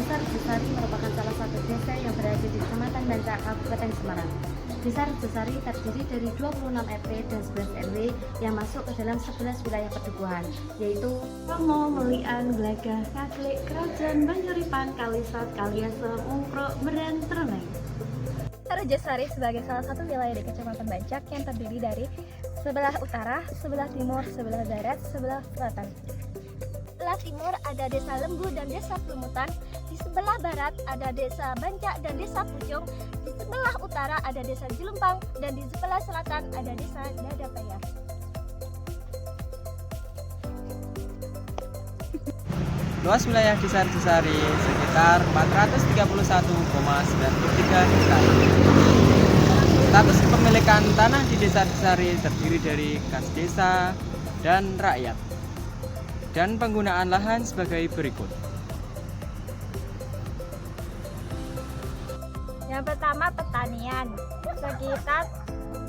Desa Rejosari merupakan salah satu desa yang berada di Kecamatan Bancak, Kabupaten Semarang. Desa Rejosari terdiri dari 26 RT dan 11 RW yang masuk ke dalam 11 wilayah perdukuhan, yaitu Romo, Melian, Glagah, Kaglik, Krajan, Banjuripan, Kalisat, Kaliasa, Mungkrok, Meren, Treneng. Rejosari sebagai salah satu wilayah di Kecamatan Bancak yang terdiri dari sebelah utara, sebelah timur, sebelah barat, sebelah selatan. Sebelah timur ada Desa Lembu dan Desa Pelumutan, di sebelah barat ada Desa Bancak dan Desa Pucung, di sebelah utara ada Desa Jelumpang, dan di sebelah selatan ada Desa Dadapaya. Luas wilayah Desa Rejosari sekitar 431,93 hektar. Status kepemilikan tanah di Desa Rejosari terdiri dari kas desa dan rakyat. Dan penggunaan lahan sebagai berikut. Yang pertama pertanian, sekitar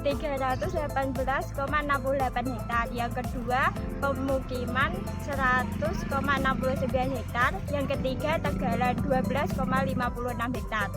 318,68 hektar. Yang kedua pemukiman 100,69 hektar. Yang ketiga tegalan 12,56 hektar.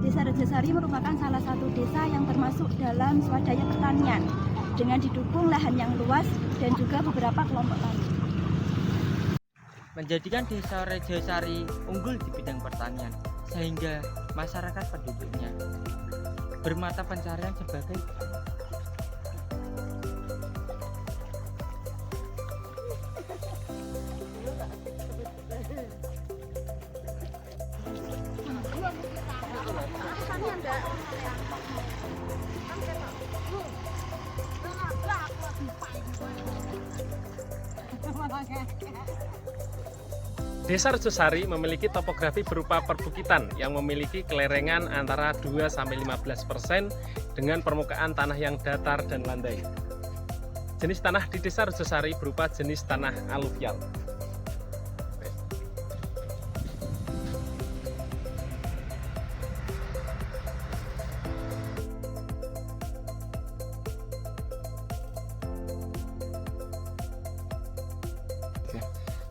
Desa Rejosari merupakan salah satu desa yang termasuk dalam swadaya pertanian dengan didukung lahan yang luas dan juga beberapa kelompok tani. Menjadikan Desa Rejosari unggul di bidang pertanian sehingga masyarakat penduduknya bermata pencarian sebagai Desa Rejosari memiliki topografi berupa perbukitan yang memiliki kelerengan antara 2-15% dengan permukaan tanah yang datar dan landai. Jenis tanah di Desa Rejosari berupa jenis tanah aluvial.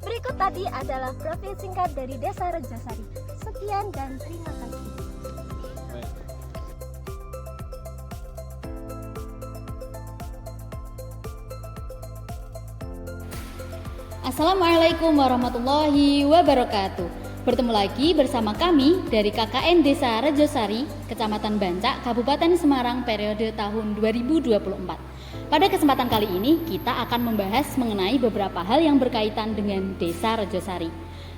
Berikut tadi adalah profil singkat dari Desa Rejosari. Sekian dan terima kasih. Assalamualaikum warahmatullahi wabarakatuh. Bertemu lagi bersama kami dari KKN Desa Rejosari, Kecamatan Bancak, Kabupaten Semarang periode tahun 2024. Pada kesempatan kali ini kita akan membahas mengenai beberapa hal yang berkaitan dengan Desa Rejosari.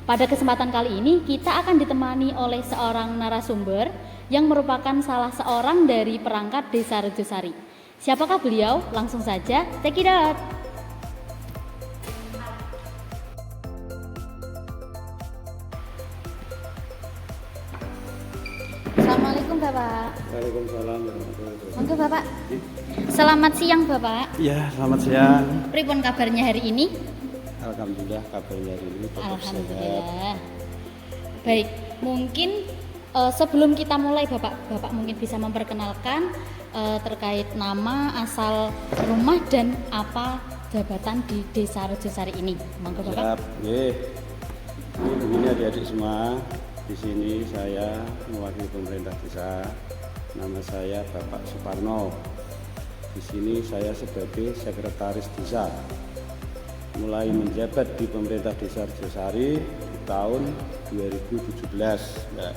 Pada kesempatan kali ini kita akan ditemani oleh seorang narasumber yang merupakan salah seorang dari perangkat Desa Rejosari. Siapakah beliau? Langsung saja check it out. Assalamualaikum Bapak. Waalaikumsalam warahmatullahi wabarakatuh. Monggo Bapak. Selamat siang Bapak. Ya, selamat siang. Pripun kabarnya hari ini? Alhamdulillah kabarnya hari ini tetap sehat. Alhamdulillah. Baik, mungkin sebelum kita mulai Bapak mungkin bisa memperkenalkan terkait nama, asal rumah dan apa jabatan di Desa Rejosari ini. Monggo Bapak. Siap. Ini begini adik-adik semua. Di sini saya mewakili pemerintah desa. Nama saya Bapak Suparno. Di sini saya sebagai sekretaris desa. Mulai menjabat di pemerintah Desa Rejosari tahun 2017. Nah,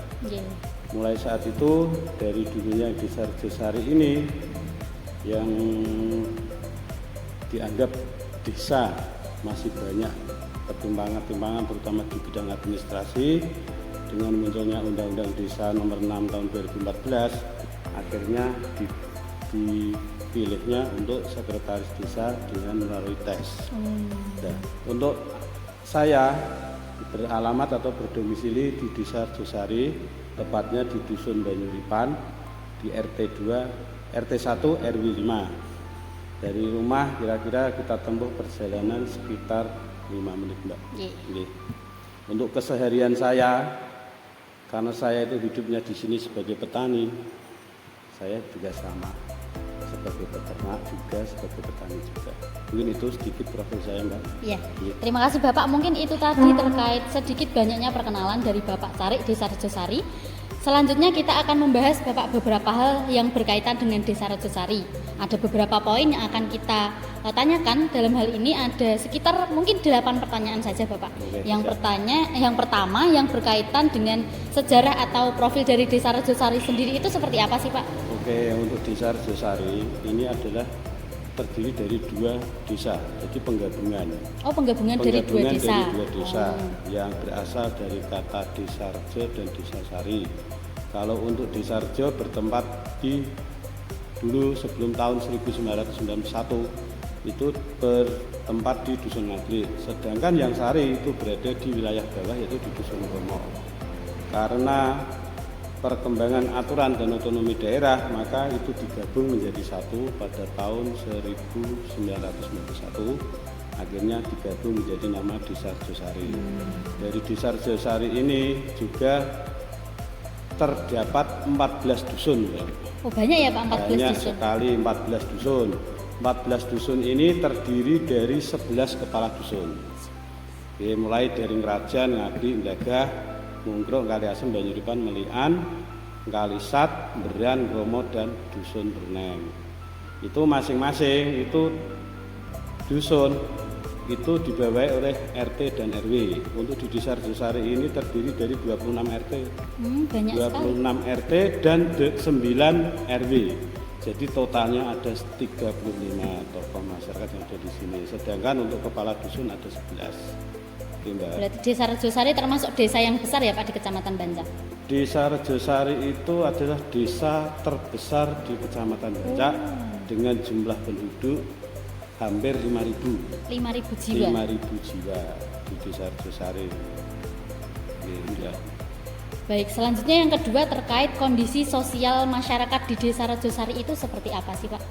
mulai saat itu dari dulunya Desa Rejosari ini yang dianggap desa masih banyak pertimbangan-pertimbangan terutama di bidang administrasi. Dengan munculnya Undang-Undang Desa Nomor 6 Tahun 2014, akhirnya dipilihnya untuk sekretaris desa dengan melalui tes. Nah, untuk saya beralamat atau berdomisili di Desa Rejosari, tepatnya di Dusun Banjuripan, di RT 2, RT 1 RW 5. Dari rumah kira-kira kita tempuh perjalanan sekitar 5 menit, Mbak. Untuk keseharian saya Karena saya itu hidupnya di sini sebagai petani, saya juga sama sebagai peternak juga, sebagai petani juga. Mungkin itu sedikit profil saya, Mbak. Iya. Terima kasih Bapak. Mungkin itu tadi terkait sedikit banyaknya perkenalan dari Bapak Carik Desa Rejosari. Selanjutnya kita akan membahas Bapak beberapa hal yang berkaitan dengan Desa Rejosari. Ada beberapa poin yang akan kita tanyakan. Dalam hal ini ada sekitar mungkin 8 pertanyaan saja Bapak. Oke, yang siap. yang pertama yang berkaitan dengan sejarah atau profil dari Desa Rejosari sendiri itu seperti apa sih Pak? Oke, untuk Desa Rejosari ini adalah terdiri dari 2 desa, jadi penggabungan. Oh, penggabungan dari 2 desa. Dari 2 desa Oh. yang berasal dari kata Desa Rejo dan Desa Sari. Kalau untuk Desa Rejo bertempat di dulu sebelum tahun 1991 itu bertempat di Dusun Maghrib. Sedangkan yang Sari itu berada di wilayah bawah yaitu di Dusun Romo. Karena perkembangan aturan dan otonomi daerah, maka itu digabung menjadi satu pada tahun 1991. Akhirnya digabung menjadi nama Desa Rejosari. Dari Desa Rejosari ini juga terdapat 14 dusun. Ya. Oh, banyak ya Pak, 14 Banyak dusun. sekali 14 dusun. 14 dusun ini terdiri dari 11 kepala dusun. Oke, mulai dari Ngerajan, Ngadi, Ndagah, Mungkruk, Kaliasem, Banyuripan, Melian, Kalisat, Beran, Bromo, dan Dusun Berneng. Itu masing-masing itu dusun itu dibawahi oleh RT dan RW. Untuk di Desa Rejosari ini terdiri dari 26 RT. Banyak sekali. 26 RT dan 9 RW. Jadi totalnya ada 35 tokoh masyarakat yang ada di sini. Sedangkan untuk kepala dusun ada 11. Oke, Mbak. Berarti Desa Rejosari termasuk desa yang besar ya Pak di Kecamatan Bancak? Desa Rejosari itu adalah desa terbesar di Kecamatan Bancak dengan jumlah penduduk hampir 5.000. 5.000 jiwa. 5.000 jiwa di Desa Rejosari. Iya. Baik, selanjutnya yang kedua terkait kondisi sosial masyarakat di Desa Rejosari itu seperti apa sih Pak?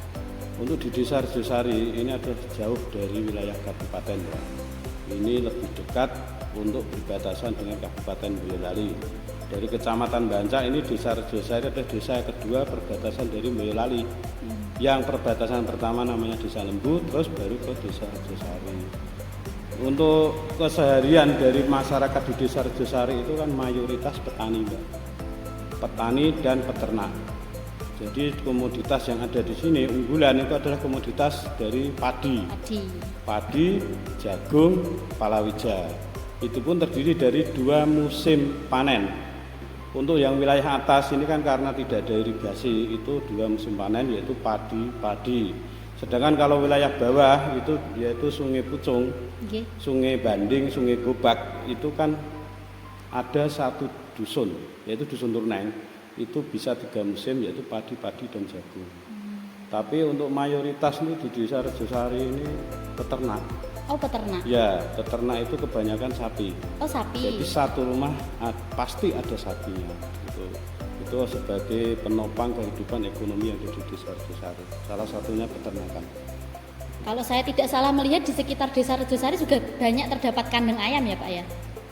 Untuk di Desa Rejosari ini adalah jauh dari wilayah kabupaten, Pak. Ini lebih dekat untuk berbatasan dengan Kabupaten Boyolali. Dari Kecamatan Bancak ini Desa Rejosari adalah desa yang kedua perbatasan dari Boyolali. Yang perbatasan pertama namanya Desa Lembu, terus baru ke Desa Rejosari. Untuk keseharian dari masyarakat di Desa Rejosari itu kan mayoritas petani, Mbak. Petani dan peternak. Jadi komoditas yang ada di sini unggulan itu adalah komoditas dari padi. Padi, jagung, palawija. Itu pun terdiri dari 2 musim panen. Untuk yang wilayah atas ini kan karena tidak ada irigasi, itu 2 musim panen yaitu padi. Sedangkan kalau wilayah bawah itu yaitu Sungai Pucung, Sungai Banding, Sungai Gobak itu kan ada 1 dusun yaitu Dusun Turneng. Itu bisa 3 musim yaitu padi dan jagung. Tapi untuk mayoritas ini di Desa Rejosari ini peternak. Oh, peternak. Ya, peternak itu kebanyakan sapi. Oh, sapi. Jadi satu rumah pasti ada sapinya. Itu sebagai penopang kehidupan ekonomi yang ada di Desa Rejosari. Salah satunya peternakan. Kalau saya tidak salah melihat di sekitar Desa Rejosari juga banyak terdapat kandang ayam ya Pak ya?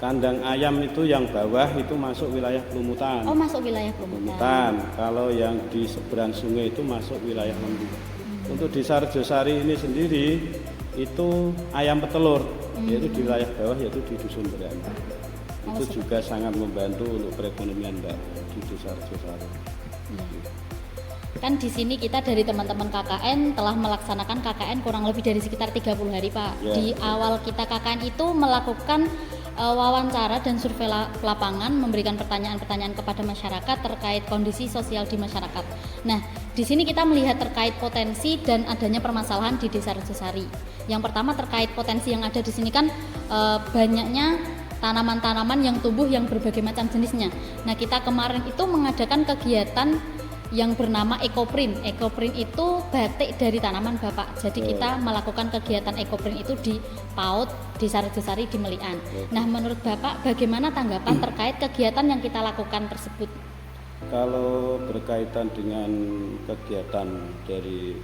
Kandang ayam itu yang bawah itu masuk wilayah Pelumutan. Oh, masuk wilayah Pelumutan. Kalau yang di seberang sungai itu masuk wilayah Lembu. Untuk Desa Rejosari ini sendiri itu ayam petelur, yaitu di wilayah bawah yaitu di Dusun Beran. Itu juga sangat membantu untuk perekonomian, Mbak, di Desa Rejosari. Kan di sini kita dari teman-teman KKN telah melaksanakan KKN kurang lebih dari sekitar 30 hari Pak. Ya, di awal kita KKN itu melakukan wawancara dan survei lapangan, memberikan pertanyaan-pertanyaan kepada masyarakat terkait kondisi sosial di masyarakat. Nah, di sini kita melihat terkait potensi dan adanya permasalahan di Desa Rejosari. Yang pertama terkait potensi yang ada di sini kan banyaknya tanaman-tanaman yang tumbuh yang berbagai macam jenisnya. Nah, kita kemarin itu mengadakan kegiatan yang bernama ekoprint. Ekoprint itu batik dari tanaman Bapak. Jadi kita melakukan kegiatan ekoprint itu di PAUD Desa Rejosari di Melian. Nah, menurut Bapak bagaimana tanggapan terkait kegiatan yang kita lakukan tersebut? Kalau berkaitan dengan kegiatan dari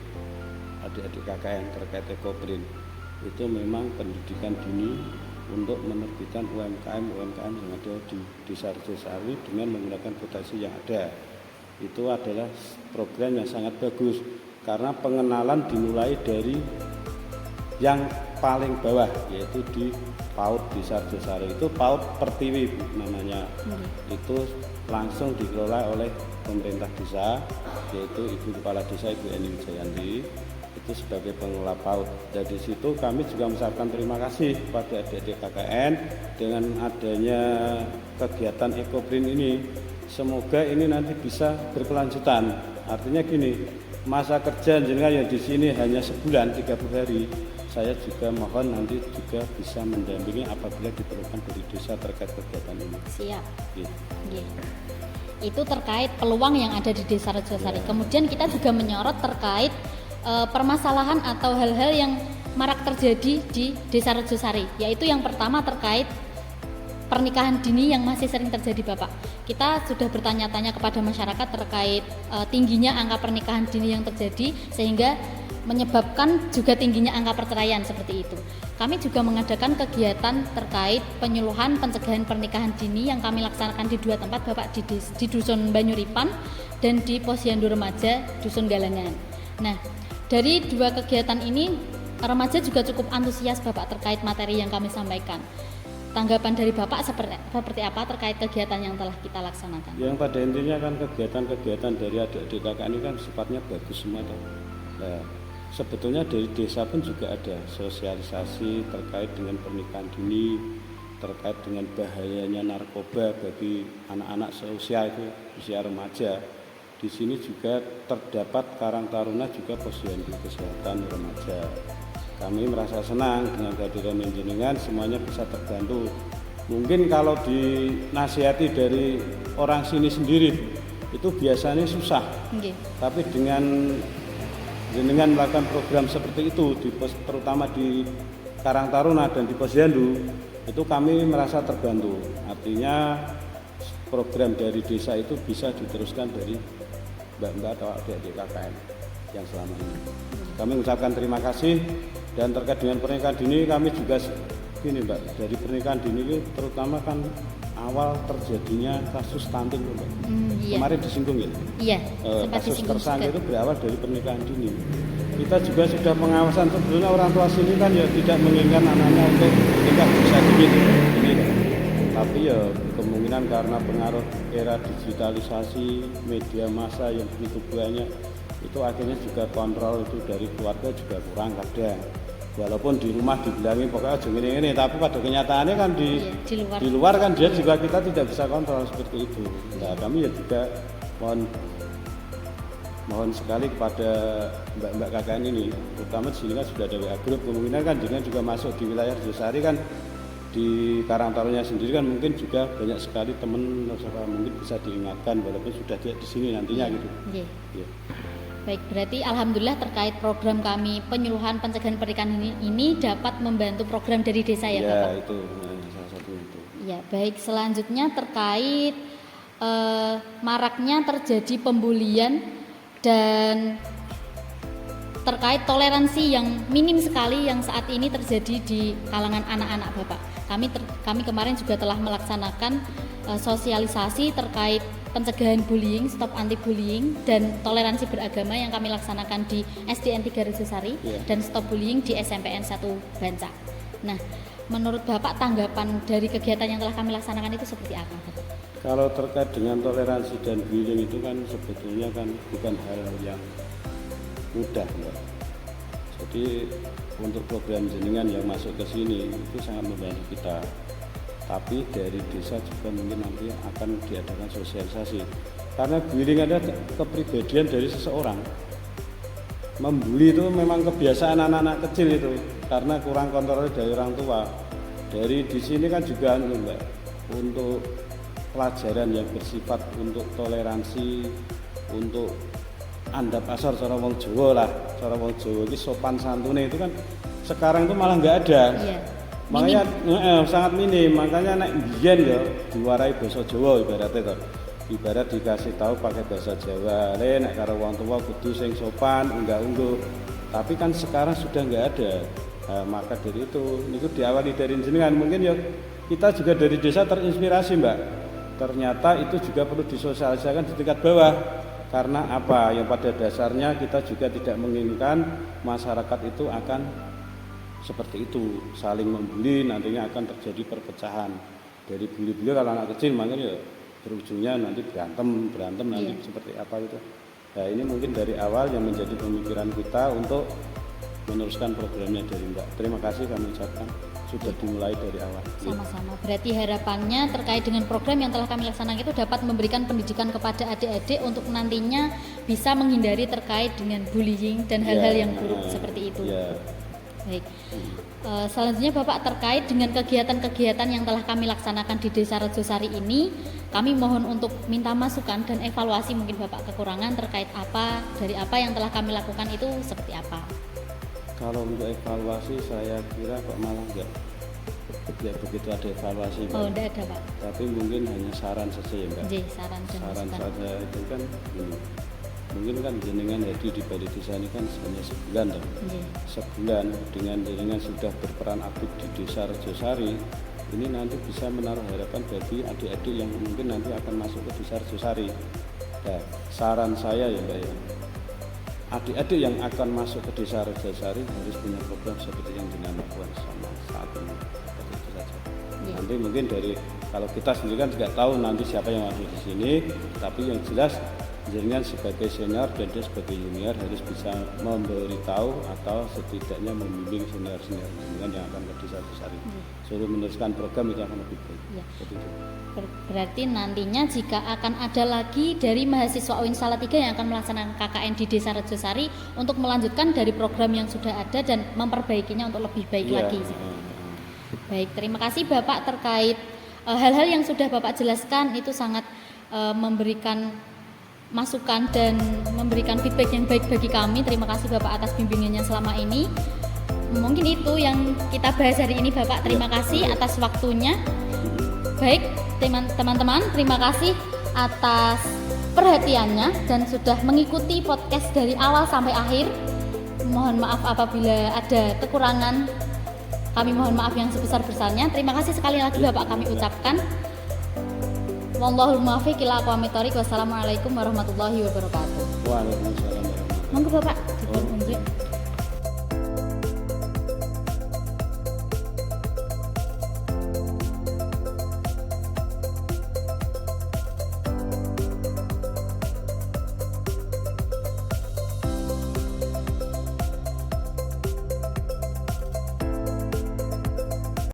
adik-adik KKN terkait ekoprint, itu memang pendidikan dini untuk menerbitkan UMKM yang ada di Desa Rejosari dengan menggunakan potensi yang ada. Itu adalah program yang sangat bagus karena pengenalan dimulai dari yang paling bawah, yaitu di PAUD Desa Rejosari. Itu PAUD Pertiwi namanya. Itu langsung dikelola oleh pemerintah desa, yaitu Ibu Kepala Desa Ibu Eni Wijayanti, itu sebagai pengelola PAUD. Dari situ kami juga mengucapkan terima kasih kepada adik-adik KKN dengan adanya kegiatan EcoPrint ini. Semoga ini nanti bisa berkelanjutan. Artinya gini, masa kerja jenengan yang di sini hanya sebulan 30 hari. Saya juga mohon nanti juga bisa mendampingi apabila diperlukan dari desa terkait kegiatan ini. Siap. Gitu. Itu terkait peluang yang ada di Desa Rejosari. Kemudian kita juga menyorot terkait permasalahan atau hal-hal yang marak terjadi di Desa Rejosari, yaitu yang pertama terkait pernikahan dini yang masih sering terjadi, Bapak. Kita sudah bertanya-tanya kepada masyarakat terkait tingginya angka pernikahan dini yang terjadi, sehingga menyebabkan juga tingginya angka perceraian seperti itu. Kami juga mengadakan kegiatan terkait penyuluhan pencegahan pernikahan dini yang kami laksanakan di 2 tempat, Bapak, di Dusun Banyuripan dan di Posyandu Remaja Dusun Galangan. Nah, dari 2 kegiatan ini remaja juga cukup antusias, Bapak, terkait materi yang kami sampaikan. Tanggapan dari Bapak seperti apa terkait kegiatan yang telah kita laksanakan? Yang pada intinya kan kegiatan-kegiatan dari adik-adik KKN ini kan sifatnya bagus semua. Nah, sebetulnya dari desa pun juga ada sosialisasi terkait dengan pernikahan dini, terkait dengan bahayanya narkoba bagi anak-anak seusia itu, usia remaja. Di sini juga terdapat Karang Taruna juga Posyandu Kesehatan Remaja. Kami merasa senang dengan kehadiran jenengan, semuanya bisa terbantu. Mungkin kalau dinasihati dari orang sini sendiri itu biasanya susah. Tapi dengan jenengan melakukan program seperti itu, terutama di Karang Taruna dan di Posyandu, itu kami merasa terbantu. Artinya program dari desa itu bisa diteruskan dari mbak-mbak atau adik-adik KKN yang selama ini. Kami mengucapkan terima kasih. Dan terkait dengan pernikahan dini, kami juga gini, Mbak, dari pernikahan dini itu terutama kan awal terjadinya kasus stunting, Mbak. Iya. Kemarin disinggung ya. Iya. Kasus tersangka itu berawal dari pernikahan dini. Kita juga sudah pengawasan, sebetulnya orang tua sini kan ya tidak menginginkan anaknya untuk menikah usia dini kan. Tapi ya kemungkinan karena pengaruh era digitalisasi, media massa yang begitu banyak, itu akhirnya juga kontrol itu dari keluarga juga kurang kadang. Walaupun di rumah dibilangin pokoknya jangan ini, tapi pada kenyataannya kan di luar kan dia juga kita tidak bisa kontrol seperti itu. Nah, kami ya juga mohon sekali kepada mbak-mbak KKN ini, terutama di sini kan sudah ada WA group, kemungkinan kan dengan juga masuk di wilayah Rejosari kan, di Karang Taruna sendiri kan mungkin juga banyak sekali teman mungkin bisa diingatkan walaupun sudah di sini nantinya gitu. Yeah. Baik, berarti alhamdulillah terkait program kami penyuluhan pencegahan pernikahan ini dapat membantu program dari desa ya, Bapak? Ya, itu salah satu itu. Ya, baik, selanjutnya terkait maraknya terjadi pembulian dan terkait toleransi yang minim sekali yang saat ini terjadi di kalangan anak-anak, Bapak. Kami kemarin juga telah melaksanakan sosialisasi terkait pencegahan bullying, stop anti bullying dan toleransi beragama yang kami laksanakan di SDN 3 Rejosari dan stop bullying di SMPN 1 Bancak. Nah, menurut Bapak tanggapan dari kegiatan yang telah kami laksanakan itu seperti apa, Bapak? Kalau terkait dengan toleransi dan bullying itu kan sebetulnya kan bukan hal yang mudah, Mbak. Jadi untuk program jenengan yang masuk ke sini itu sangat membantu kita. Tapi dari desa juga mungkin nanti akan diadakan sosialisasi. Karena bullying ada kepribadian dari seseorang. Membuli itu memang kebiasaan anak-anak kecil itu, karena kurang kontrol dari orang tua. Dari di sini kan juga Mbak, untuk pelajaran yang bersifat untuk toleransi, untuk andap asor cara wong Jawa lah, cara wong Jawa ini sopan santune itu kan sekarang itu malah nggak ada. Iya. Makanya sangat minim, makanya nek biyen ya diwarai basa Jawa ibaratnya to. Ibarat dikasih tahu pakai bahasa Jawa, nek karo wong tua kudu sing sopan, unggah-ungguh. Tapi kan sekarang sudah nggak ada. Maka dari itu diawali dari jenengan. Mungkin ya kita juga dari desa terinspirasi Mbak. Ternyata itu juga perlu disosialisasikan di tingkat bawah. Karena apa? Yang pada dasarnya kita juga tidak menginginkan masyarakat itu akan seperti itu, saling membuli, nantinya akan terjadi perpecahan. Dari bully-bully kalau anak kecil makanya ya berujungnya nanti berantem nanti seperti apa itu. Nah ini mungkin dari awal yang menjadi pemikiran kita untuk meneruskan programnya dari Mbak. Terima kasih kami ucapkan sudah dimulai dari awal. Sama-sama. Berarti harapannya terkait dengan program yang telah kami laksanakan itu dapat memberikan pendidikan kepada adik-adik untuk nantinya bisa menghindari terkait dengan bullying dan hal-hal yang buruk seperti itu. Baik. Selanjutnya Bapak, terkait dengan kegiatan-kegiatan yang telah kami laksanakan di Desa Rejosari ini, kami mohon untuk minta masukan dan evaluasi mungkin Bapak kekurangan terkait dari apa yang telah kami lakukan itu seperti apa. Kalau untuk evaluasi saya kira kok malah enggak begitu ada evaluasi Mbak. Oh, enggak ada Pak. Tapi mungkin hanya saran saja ya Mbak. Saran saja itu kan ini. Mungkin kan jenengan hadir di Balai Desa ini kan hanya sebulan toh. Sebulan dengan jenengan sudah berperan aktif di Desa Rejosari, ini nanti bisa menaruh harapan bagi adik-adik yang mungkin nanti akan masuk ke Desa Rejosari. Nah, saran saya ya Mbak ya, adik-adik yang akan masuk ke Desa Rejosari harus punya program seperti yang jenengan lakukan sama saat ini. Seperti itu saja. Nanti mungkin dari kalau kita sendiri kan tidak tahu nanti siapa yang masuk di sini, tapi yang jelas jenengan sebagai senior dan dia sebagai junior harus bisa memberitahu atau setidaknya membimbing senior-senior jenengan yang akan ke Desa Rejosari. Suruh meneruskan program itu akan lebih baik. Seperti itu. Berarti nantinya jika akan ada lagi dari mahasiswa UIN Salatiga yang akan melaksanakan KKN di Desa Rejosari untuk melanjutkan dari program yang sudah ada dan memperbaikinya untuk lebih baik lagi. Baik, terima kasih Bapak terkait hal-hal yang sudah Bapak jelaskan itu sangat memberikan masukan dan memberikan feedback yang baik bagi kami. Terima kasih Bapak atas bimbingannya selama ini. Mungkin itu yang kita bahas hari ini Bapak. Terima kasih atas waktunya. Baik teman-teman, terima kasih atas perhatiannya dan sudah mengikuti podcast dari awal sampai akhir. Mohon maaf apabila ada kekurangan. Kami mohon maaf yang sebesar-besarnya. Terima kasih sekali lagi Bapak kami ucapkan. Wallahul muwaffiq ila aqwamit thoriq. Wassalamualaikum warahmatullahi wabarakatuh. Waalaikumsalam warahmatullahi wabarakatuh. Monggo Bapak, dipun unjuk.